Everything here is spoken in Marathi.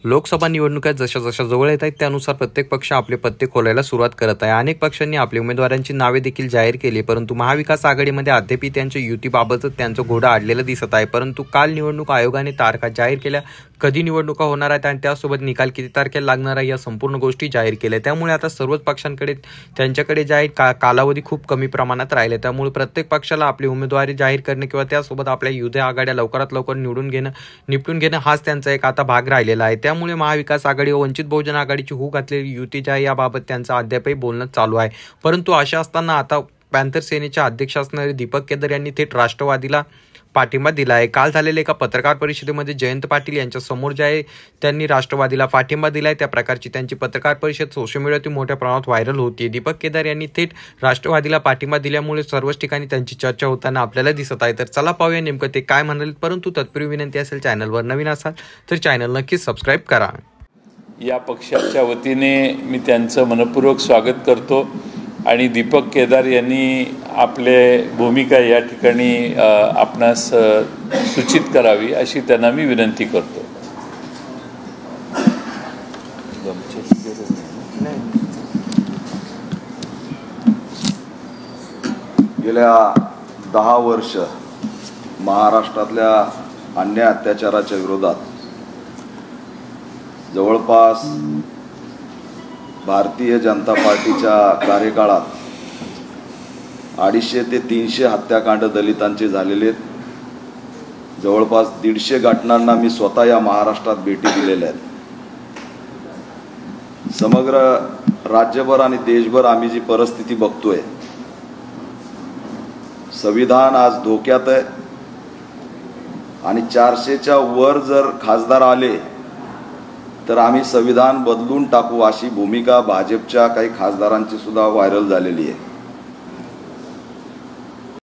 लोकसभा निवडणुका जशा जशा जवळ येत आहेत त्यानुसार प्रत्येक पक्ष आपले पत्ते खोलायला सुरुवात करत आहे। अनेक पक्षांनी आपल्या उमेदवारांची नावे देखील जाहीर केली, परंतु महाविकास आघाडीमध्ये अद्याप त्यांच्या युतीबाबत त्यांचं घोडं आडलेलं दिसत आहे। परंतु काल निवडणूक आयोगाने तारखा जाहीर केल्या, कधी निवडणुका होणार आहेत आणि त्यासोबत निकाल किती तारखेला लागणार आहे या संपूर्ण गोष्टी जाहीर केल्या। त्यामुळे आता सर्वच पक्षांकडे त्यांच्याकडे जाहीर कालावधी खूप कमी प्रमाणात राहिले। त्यामुळे प्रत्येक पक्षाला आपली उमेदवारी जाहीर करणे किंवा त्यासोबत आपल्या युती आघाड्या लवकरात लवकर निपटून घेणं हाच त्यांचा एक आता भाग राहिलेला आहे। त्यामुळे महाविकास आघाडी व वंचित बहुजन आघाडीची हूक घातलेली युती जी आहे याबाबत त्यांचं अद्यापही बोलणं चालू आहे। परंतु अशा असताना आता पॅंथर सेनेचे अध्यक्ष असणारे दीपक केदार यांनी थेट राष्ट्रवादीला पाठिंबा दिला आहे। काल झालेल्या एका पत्रकार परिषदेमध्ये जयंत पाटील यांच्या समोर जे आहे त्यांनी राष्ट्रवादीला पाठिंबा दिलाय, त्या प्रकारची त्यांची पत्रकार परिषद सोशल मीडियावरती मोठ्या प्रमाणात व्हायरल होती। दीपक केदार यांनी थेट राष्ट्रवादीला पाठिंबा दिल्यामुळे सर्वच ठिकाणी त्यांची चर्चा होताना आपल्याला दिसत आहे। तर चला पाहूया नेमकं ते काय म्हणाले। परंतु तत्पूर्वी विनंती असेल, चॅनलवर नवीन असाल तर चॅनल नक्कीच सबस्क्राईब करा। या पक्षाच्या वतीने मी त्यांचं मनपूर्वक स्वागत करतो आणि दीपक केदार यांनी आपले भूमिका या ठिकाणी आपणास सूचित करावी अशी त्यांना मी विनंती करतो। गेल्या 10 वर्ष महाराष्ट्रातल्या अन्याय अत्याचाराच्या विरोधात जवळपास भारतीय जनता पार्टीच्या कार्यकाळात 250 ते 300 हत्याकांड दलितांचे झालेले आहेत। जवळपास 150 घटनांना मी स्वतः या महाराष्ट्रात भेटी दिलेल्या आहेत। समग्र राज्यभर आणि देशभर आम्ही जी परिस्थिती बघतोय, संविधान आज धोक्यात आहे आणि 400च्या वर जर खासदार आले तर आम्ही संविधान बदलून टाकू अशी भूमिका भाजपच्या काही खासदारांची सुद्धा व्हायरल झालेली आहे।